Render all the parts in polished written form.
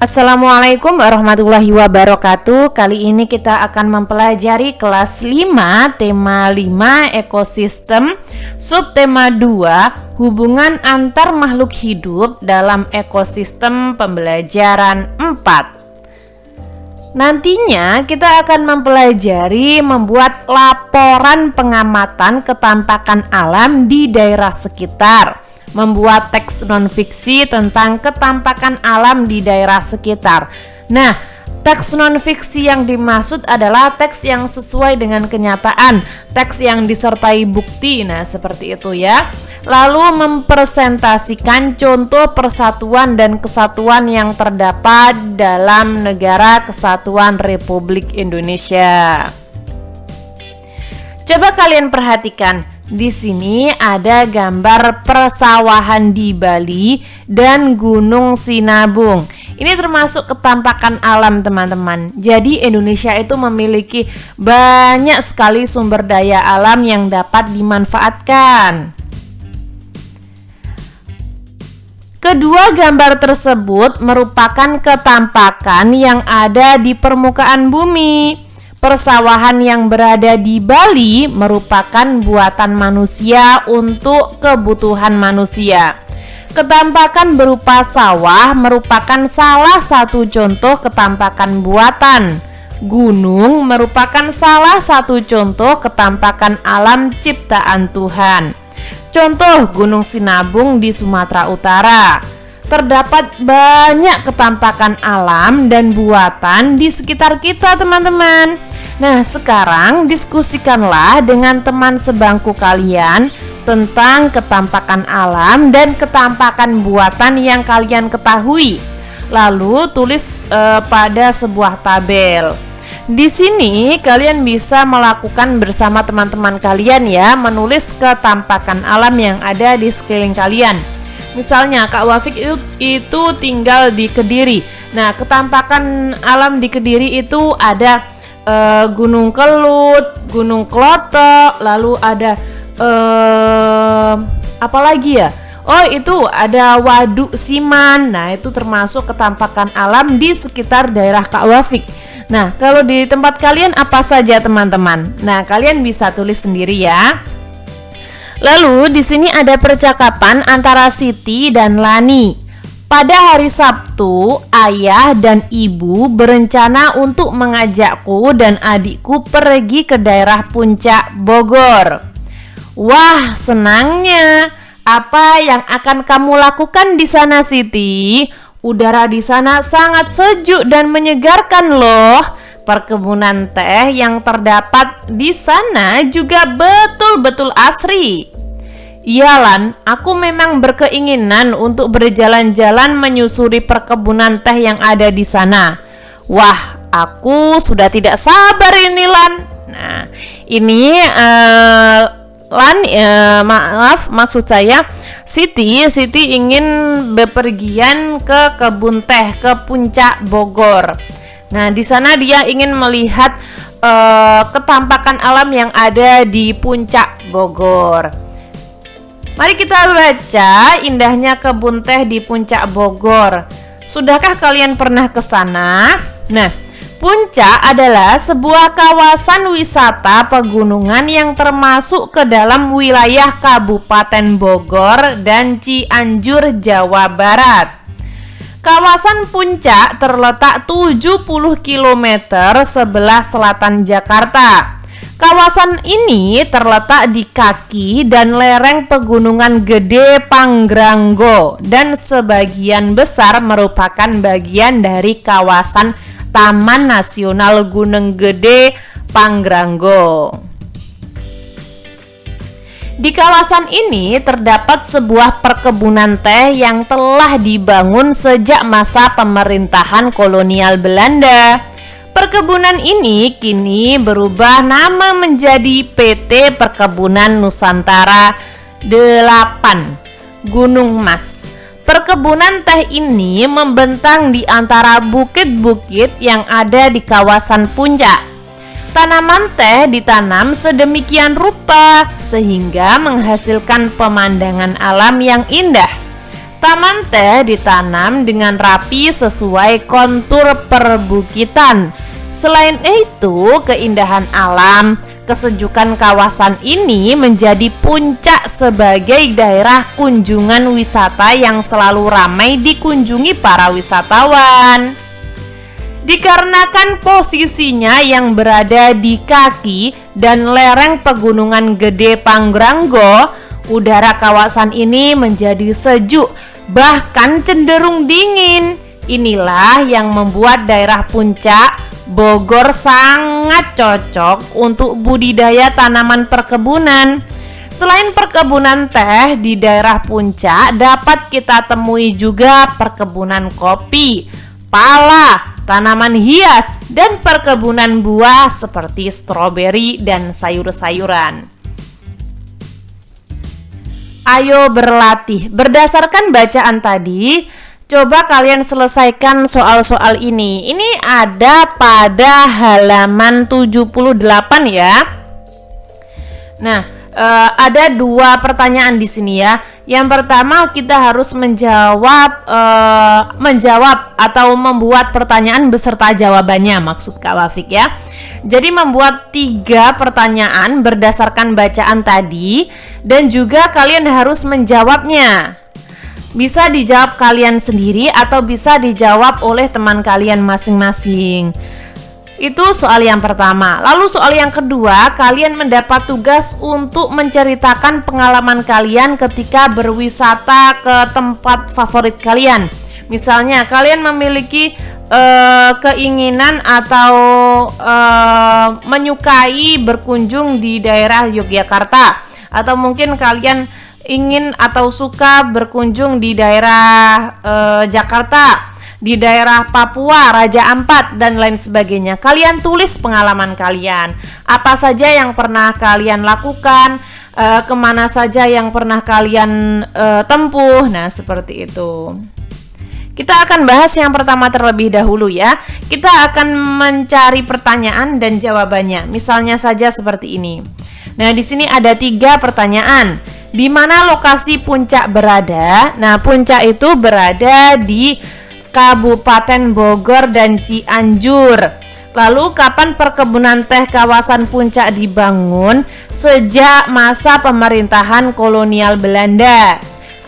Assalamualaikum warahmatullahi wabarakatuh. Kali ini kita akan mempelajari kelas 5, tema 5 ekosistem, subtema 2 hubungan antar makhluk hidup dalam ekosistem pembelajaran 4. Nantinya kita akan mempelajari membuat laporan pengamatan ketampakan alam di daerah sekitar, membuat teks non-fiksi tentang ketampakan alam di daerah sekitar. Nah, teks non-fiksi yang dimaksud adalah teks yang sesuai dengan kenyataan, teks yang disertai bukti, nah seperti itu ya. Lalu mempresentasikan contoh persatuan dan kesatuan yang terdapat dalam Negara Kesatuan Republik Indonesia. Coba kalian perhatikan. Di sini ada gambar persawahan di Bali dan Gunung Sinabung. Ini termasuk ketampakan alam, teman-teman. Jadi Indonesia itu memiliki banyak sekali sumber daya alam yang dapat dimanfaatkan. Kedua gambar tersebut merupakan ketampakan yang ada di permukaan bumi. Persawahan yang berada di Bali merupakan buatan manusia untuk kebutuhan manusia. Ketampakan berupa sawah merupakan salah satu contoh ketampakan buatan. Gunung merupakan salah satu contoh ketampakan alam ciptaan Tuhan. Contoh Gunung Sinabung di Sumatera Utara. Terdapat banyak ketampakan alam dan buatan di sekitar kita, teman-teman. Nah, sekarang diskusikanlah dengan teman sebangku kalian tentang ketampakan alam dan ketampakan buatan yang kalian ketahui. Lalu tulis pada sebuah tabel. Di sini kalian bisa melakukan bersama teman-teman kalian ya, menulis ketampakan alam yang ada di sekeliling kalian. Misalnya Kak Wafik itu tinggal di Kediri. Nah, ketampakan alam di Kediri itu ada Gunung Kelut, Gunung Klotok, lalu ada apa lagi ya? Oh, itu ada Waduk Siman. Nah, itu termasuk ketampakan alam di sekitar daerah Kak Wafik. Nah, kalau di tempat kalian apa saja, teman-teman? Nah, kalian bisa tulis sendiri ya. Lalu di sini ada percakapan antara Siti dan Lani. Pada hari Sabtu, ayah dan ibu berencana untuk mengajakku dan adikku pergi ke daerah Puncak Bogor. Wah, senangnya. Apa yang akan kamu lakukan di sana, Siti? Udara di sana sangat sejuk dan menyegarkan loh. Perkebunan teh yang terdapat di sana juga betul-betul asri. Iya Lan, aku memang berkeinginan untuk berjalan-jalan menyusuri perkebunan teh yang ada di sana. Wah, aku sudah tidak sabar ini Lan. Nah, ini Lan, maksud saya Siti ingin bepergian ke kebun teh ke Puncak Bogor. Nah, di sana dia ingin melihat ketampakan alam yang ada di Puncak Bogor. Mari kita baca indahnya kebun teh di Puncak Bogor. Sudahkah kalian pernah ke sana? Nah, Puncak adalah sebuah kawasan wisata pegunungan yang termasuk ke dalam wilayah Kabupaten Bogor dan Cianjur, Jawa Barat. Kawasan Puncak terletak 70 km sebelah selatan Jakarta. Kawasan ini terletak di kaki dan lereng pegunungan Gede Pangrango dan sebagian besar merupakan bagian dari kawasan Taman Nasional Gunung Gede Pangrango. Di kawasan ini terdapat sebuah perkebunan teh yang telah dibangun sejak masa pemerintahan kolonial Belanda. Perkebunan ini kini berubah nama menjadi PT Perkebunan Nusantara 8 Gunung Mas. Perkebunan teh ini membentang di antara bukit-bukit yang ada di kawasan Puncak. Tanaman teh ditanam sedemikian rupa sehingga menghasilkan pemandangan alam yang indah. Taman teh ditanam dengan rapi sesuai kontur perbukitan. Selain itu, keindahan alam, kesejukan kawasan ini menjadi puncak sebagai daerah kunjungan wisata yang selalu ramai dikunjungi para wisatawan. Dikarenakan posisinya yang berada di kaki dan lereng pegunungan Gede Pangrango, udara kawasan ini menjadi sejuk, bahkan cenderung dingin. Inilah yang membuat daerah Puncak Bogor sangat cocok untuk budidaya tanaman perkebunan. Selain perkebunan teh, di daerah Puncak dapat kita temui juga perkebunan kopi, pala, tanaman hias, dan perkebunan buah seperti stroberi dan sayur-sayuran. Ayo berlatih. Berdasarkan bacaan tadi, coba kalian selesaikan soal-soal ini. Ini ada pada halaman 78 ya. Nah, ada dua pertanyaan di sini ya. Yang pertama, kita harus menjawab atau membuat pertanyaan beserta jawabannya, maksud Kak Wafik ya. Jadi membuat 3 pertanyaan berdasarkan bacaan tadi, dan juga kalian harus menjawabnya. Bisa dijawab kalian sendiri atau bisa dijawab oleh teman kalian masing-masing. Itu soal yang pertama. Lalu soal yang kedua, kalian mendapat tugas untuk menceritakan pengalaman kalian ketika berwisata ke tempat favorit kalian. Misalnya kalian memiliki keinginan atau menyukai berkunjung di daerah Yogyakarta, atau mungkin kalian ingin atau suka berkunjung di daerah Jakarta, di daerah Papua, Raja Ampat, dan lain sebagainya. Kalian tulis pengalaman kalian, apa saja yang pernah kalian lakukan, kemana saja yang pernah kalian tempuh. Nah, seperti itu. Kita akan bahas yang pertama terlebih dahulu ya. Kita akan mencari pertanyaan dan jawabannya. Misalnya saja seperti ini. Nah, di sini ada 3 pertanyaan. Di mana lokasi Puncak berada? Nah, Puncak itu berada di Kabupaten Bogor dan Cianjur. Lalu, kapan perkebunan teh kawasan Puncak dibangun? Sejak masa pemerintahan kolonial Belanda.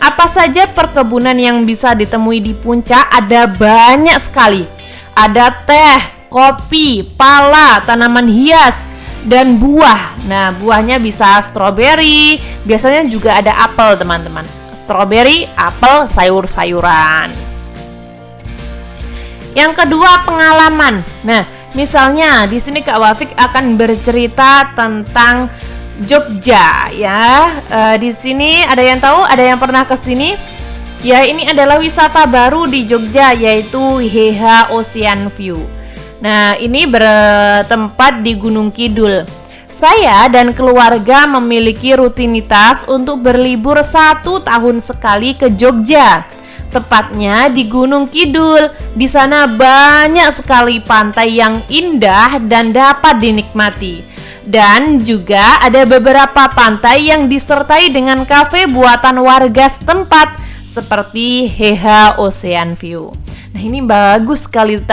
Apa saja perkebunan yang bisa ditemui di Puncak? Ada banyak sekali. Ada teh, kopi, pala, tanaman hias, dan buah. Nah, buahnya bisa stroberi, biasanya juga ada apel, teman-teman. Stroberi, apel, sayur-sayuran. Yang kedua, pengalaman. Nah, misalnya di sini Kak Wafik akan bercerita tentang Jogja ya. Di sini ada yang tahu, ada yang pernah ke sini? Ya, ini adalah wisata baru di Jogja, yaitu HH Ocean View. Nah, ini bertempat di Gunung Kidul. Saya dan keluarga memiliki rutinitas untuk berlibur 1 tahun sekali ke Jogja. Tepatnya di Gunung Kidul. Di sana banyak sekali pantai yang indah dan dapat dinikmati. Dan juga ada beberapa pantai yang disertai dengan kafe buatan warga setempat seperti HH Ocean View. Nah, ini bagus sekali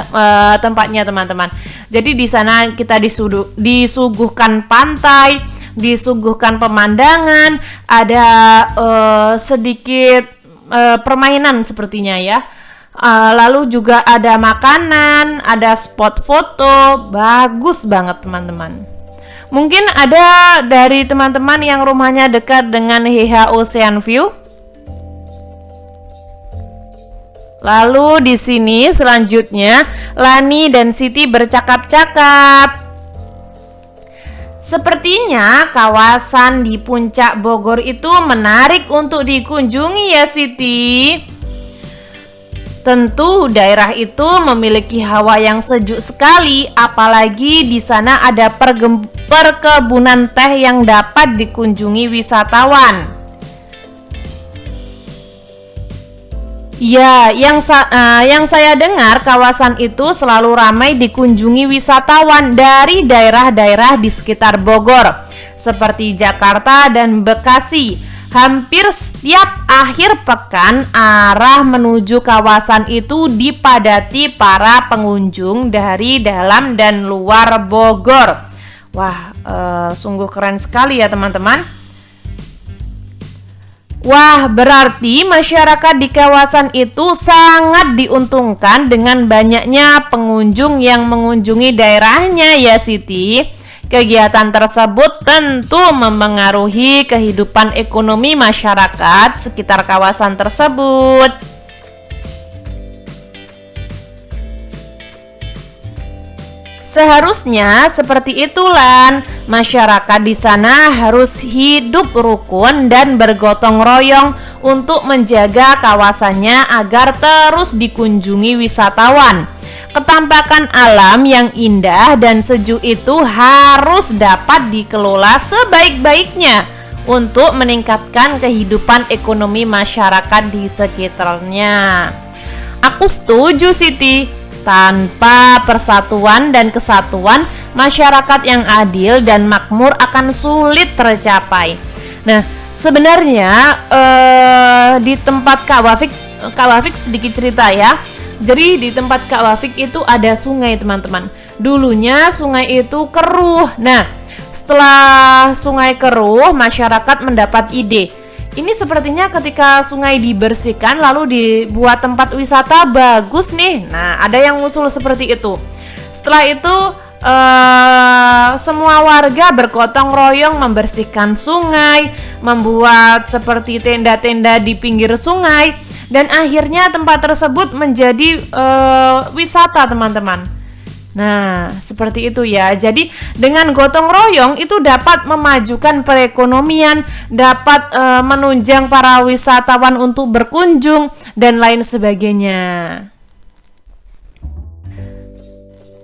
tempatnya, teman-teman. Jadi di sana kita disuguhkan pantai, disuguhkan pemandangan, ada sedikit permainan sepertinya ya. Lalu juga ada makanan, ada spot foto, bagus banget, teman-teman. Mungkin ada dari teman-teman yang rumahnya dekat dengan HH Ocean View. Lalu di sini selanjutnya Lani dan Siti bercakap-cakap. Sepertinya kawasan di Puncak Bogor itu menarik untuk dikunjungi ya, Siti. Tentu daerah itu memiliki hawa yang sejuk sekali, apalagi di sana ada perkebunan teh yang dapat dikunjungi wisatawan. Ya, yang saya dengar kawasan itu selalu ramai dikunjungi wisatawan dari daerah-daerah di sekitar Bogor, seperti Jakarta dan Bekasi. Hampir setiap akhir pekan arah menuju kawasan itu dipadati para pengunjung dari dalam dan luar Bogor. Wah, sungguh keren sekali ya teman-teman. Wah, berarti masyarakat di kawasan itu sangat diuntungkan dengan banyaknya pengunjung yang mengunjungi daerahnya ya Siti. Kegiatan tersebut tentu mempengaruhi kehidupan ekonomi masyarakat sekitar kawasan tersebut. Seharusnya seperti itulah, masyarakat di sana harus hidup rukun dan bergotong royong untuk menjaga kawasannya agar terus dikunjungi wisatawan. Ketampakan alam yang indah dan sejuk itu harus dapat dikelola sebaik-baiknya untuk meningkatkan kehidupan ekonomi masyarakat di sekitarnya. Aku setuju Siti, tanpa persatuan dan kesatuan, masyarakat yang adil dan makmur akan sulit tercapai. Nah, sebenarnya di tempat Kak Wafik sedikit cerita ya. Jadi di tempat Kak Wafik itu ada sungai teman-teman. Dulunya sungai itu keruh. Nah, setelah sungai keruh, masyarakat mendapat ide. Ini sepertinya ketika sungai dibersihkan lalu dibuat tempat wisata bagus nih. Nah, ada yang ngusul seperti itu. Setelah itu semua warga bergotong royong membersihkan sungai, membuat seperti tenda-tenda di pinggir sungai. Dan akhirnya tempat tersebut menjadi wisata teman-teman. Nah, seperti itu ya. Jadi dengan gotong royong itu dapat memajukan perekonomian, dapat menunjang para wisatawan untuk berkunjung dan lain sebagainya.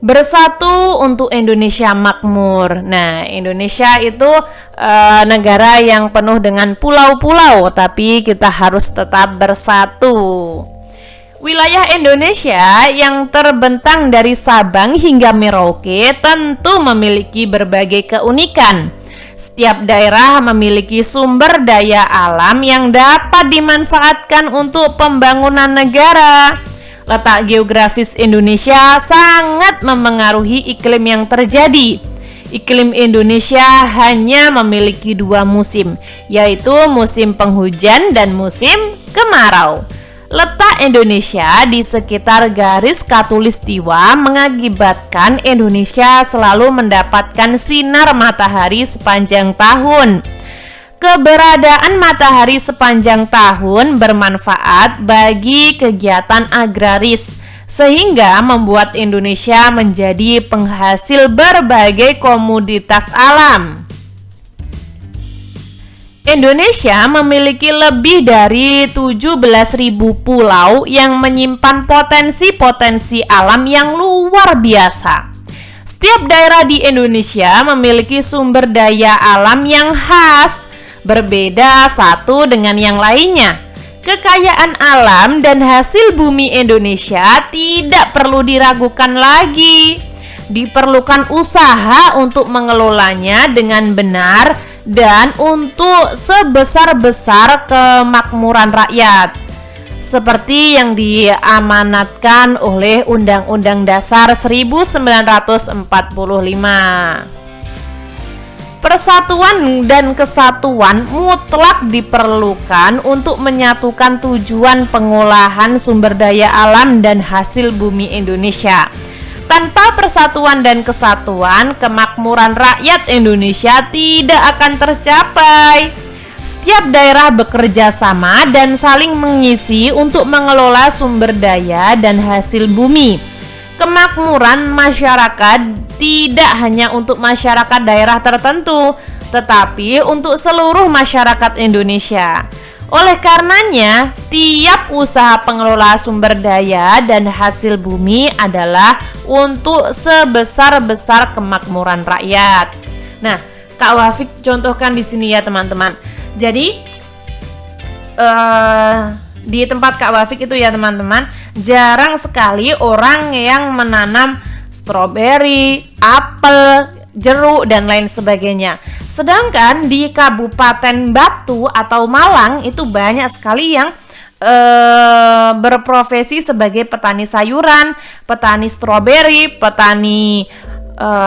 Bersatu untuk Indonesia makmur. Nah, Indonesia itu negara yang penuh dengan pulau-pulau, tapi kita harus tetap bersatu. Wilayah Indonesia yang terbentang dari Sabang hingga Merauke tentu memiliki berbagai keunikan. Setiap daerah memiliki sumber daya alam yang dapat dimanfaatkan untuk pembangunan negara. Letak geografis Indonesia sangat memengaruhi iklim yang terjadi. Iklim Indonesia hanya memiliki 2 musim, yaitu musim penghujan dan musim kemarau. Letak Indonesia di sekitar garis khatulistiwa mengakibatkan Indonesia selalu mendapatkan sinar matahari sepanjang tahun. Keberadaan matahari sepanjang tahun bermanfaat bagi kegiatan agraris, sehingga membuat Indonesia menjadi penghasil berbagai komoditas alam. Indonesia memiliki lebih dari 17.000 pulau yang menyimpan potensi-potensi alam yang luar biasa. Setiap daerah di Indonesia memiliki sumber daya alam yang khas, berbeda satu dengan yang lainnya. Kekayaan alam dan hasil bumi Indonesia tidak perlu diragukan lagi. Diperlukan usaha untuk mengelolanya dengan benar dan untuk sebesar-besar kemakmuran rakyat, seperti yang diamanatkan oleh Undang-Undang Dasar 1945. Persatuan dan kesatuan mutlak diperlukan untuk menyatukan tujuan pengolahan sumber daya alam dan hasil bumi Indonesia. Tanpa persatuan dan kesatuan, kemakmuran rakyat Indonesia tidak akan tercapai. Setiap daerah bekerja sama dan saling mengisi untuk mengelola sumber daya dan hasil bumi. Kemakmuran masyarakat tidak hanya untuk masyarakat daerah tertentu, tetapi untuk seluruh masyarakat Indonesia. Oleh karenanya, tiap usaha pengelola sumber daya dan hasil bumi adalah untuk sebesar-besar kemakmuran rakyat. Nah, Kak Wafik contohkan di sini ya teman-teman. Jadi, di tempat Kak Wafik itu ya teman-teman, jarang sekali orang yang menanam stroberi, apel jeruk dan lain sebagainya. Sedangkan di Kabupaten Batu atau Malang itu banyak sekali yang berprofesi sebagai petani sayuran, petani stroberi, petani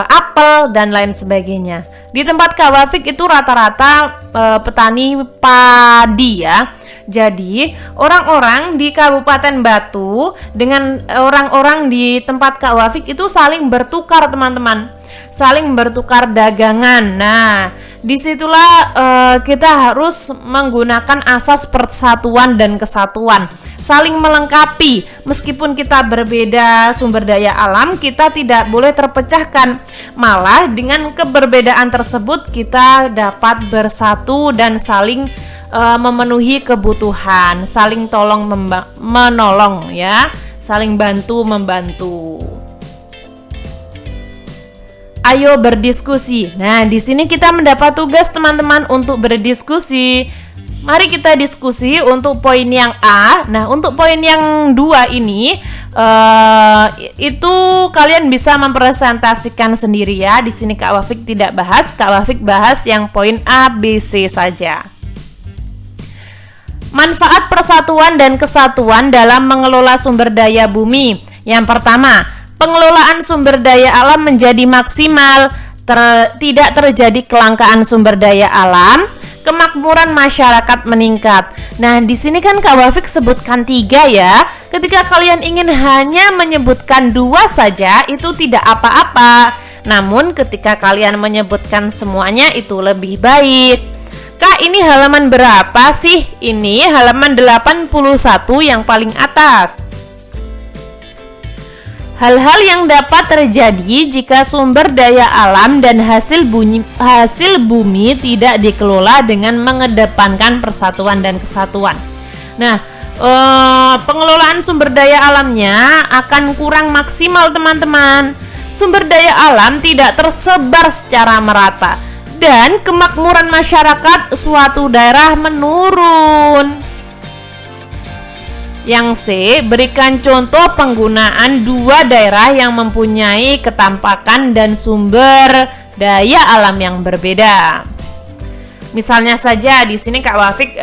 apel dan lain sebagainya. Di tempat Kak Wafik itu rata-rata petani padi ya. Jadi orang-orang di Kabupaten Batu dengan orang-orang di tempat Kak Wafik itu saling bertukar teman-teman, saling bertukar dagangan. Nah, disitulah kita harus menggunakan asas persatuan dan kesatuan, saling melengkapi. Meskipun kita berbeda sumber daya alam, kita tidak boleh terpecahkan. Malah dengan keberbedaan tersebut kita dapat bersatu dan saling memenuhi kebutuhan, saling tolong menolong ya, saling bantu membantu. Ayo berdiskusi. Nah, di sini kita mendapat tugas teman-teman untuk berdiskusi. Mari kita diskusi untuk poin yang A. Nah, untuk poin yang 2 ini itu kalian bisa mempresentasikan sendiri ya. Di sini Kak Wafik tidak bahas, Kak Wafik bahas yang poin A, B, C saja. Manfaat persatuan dan kesatuan dalam mengelola sumber daya bumi. Yang pertama, pengelolaan sumber daya alam menjadi maksimal, tidak terjadi kelangkaan sumber daya alam, kemakmuran masyarakat meningkat. Nah, di sini kan Kak Wafik sebutkan 3 ya. Ketika kalian ingin hanya menyebutkan 2 saja, itu tidak apa-apa. Namun ketika kalian menyebutkan semuanya itu lebih baik. Kak, ini halaman berapa sih? Ini halaman 81 yang paling atas. Hal-hal yang dapat terjadi jika sumber daya alam dan hasil bumi tidak dikelola dengan mengedepankan persatuan dan kesatuan. Nah, pengelolaan sumber daya alamnya akan kurang maksimal teman-teman. Sumber daya alam tidak tersebar secara merata dan kemakmuran masyarakat suatu daerah menurun. Yang C, berikan contoh penggunaan 2 daerah yang mempunyai ketampakan dan sumber daya alam yang berbeda. Misalnya saja di sini Kak Wafik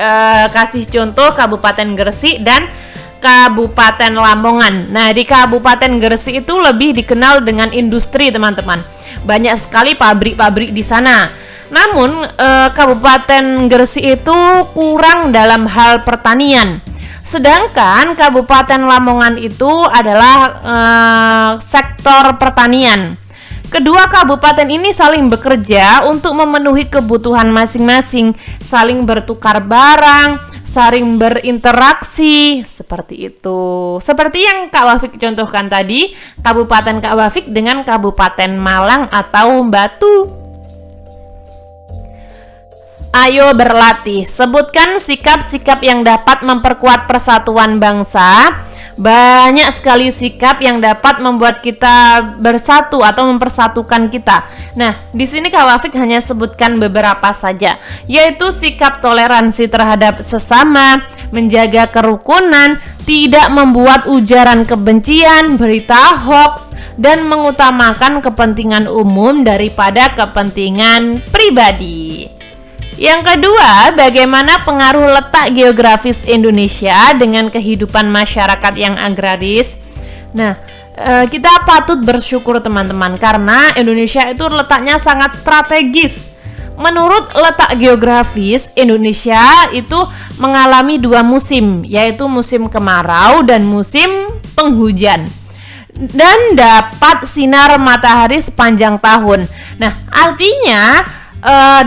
kasih contoh Kabupaten Gresik dan Kabupaten Lamongan. Nah, di Kabupaten Gresik itu lebih dikenal dengan industri teman-teman. Banyak sekali pabrik-pabrik di sana. Namun Kabupaten Gresik itu kurang dalam hal pertanian. Sedangkan Kabupaten Lamongan itu adalah sektor pertanian. Kedua kabupaten ini saling bekerja untuk memenuhi kebutuhan masing-masing, saling bertukar barang, saling berinteraksi, seperti itu. Seperti yang Kak Wafik contohkan tadi, Kabupaten Kak Wafik dengan Kabupaten Malang atau Batu. Ayo berlatih. Sebutkan sikap-sikap yang dapat memperkuat persatuan bangsa. Banyak sekali sikap yang dapat membuat kita bersatu atau mempersatukan kita. Nah, di sini Kak Wafik hanya sebutkan beberapa saja, yaitu sikap toleransi terhadap sesama, menjaga kerukunan, tidak membuat ujaran kebencian, berita hoax, dan mengutamakan kepentingan umum daripada kepentingan pribadi. Yang kedua, bagaimana pengaruh letak geografis Indonesia dengan kehidupan masyarakat yang agraris? Nah, kita patut bersyukur teman-teman, karena Indonesia itu letaknya sangat strategis. Menurut letak geografis, Indonesia itu mengalami 2 musim, yaitu musim kemarau dan musim penghujan, dan dapat sinar matahari sepanjang tahun. Nah, artinya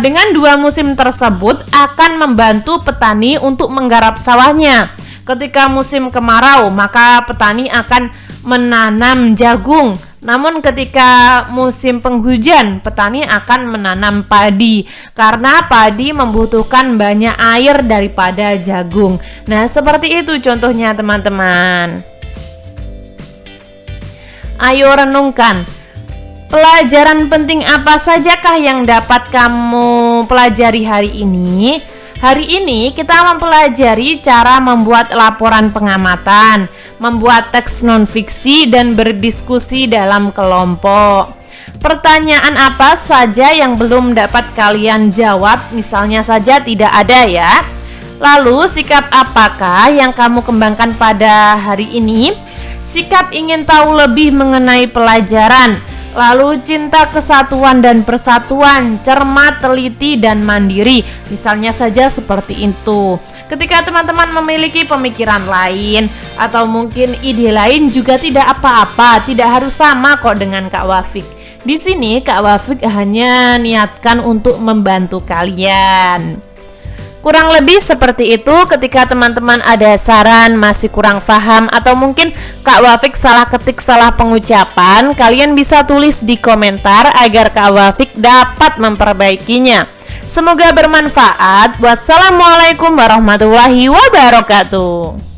dengan 2 musim tersebut akan membantu petani untuk menggarap sawahnya. Ketika musim kemarau, maka petani akan menanam jagung. Namun ketika musim penghujan, petani akan menanam padi, karena padi membutuhkan banyak air daripada jagung. Nah, seperti itu contohnya teman-teman. Ayo renungkan. Pelajaran penting apa sajakah yang dapat kamu pelajari hari ini? Hari ini kita mempelajari cara membuat laporan pengamatan, membuat teks non-fiksi, dan berdiskusi dalam kelompok. Pertanyaan apa saja yang belum dapat kalian jawab? Misalnya saja tidak ada ya. Lalu sikap apakah yang kamu kembangkan pada hari ini? Sikap ingin tahu lebih mengenai pelajaran. Lalu cinta kesatuan dan persatuan, cermat, teliti, dan mandiri. Misalnya saja seperti itu. Ketika teman-teman memiliki pemikiran lain atau mungkin ide lain juga tidak apa-apa, tidak harus sama kok dengan Kak Wafik. Di sini Kak Wafik hanya niatkan untuk membantu kalian. Kurang lebih seperti itu. Ketika teman-teman ada saran, masih kurang paham, atau mungkin Kak Wafik salah ketik, salah pengucapan, kalian bisa tulis di komentar agar Kak Wafik dapat memperbaikinya. Semoga bermanfaat. Wassalamualaikum warahmatullahi wabarakatuh.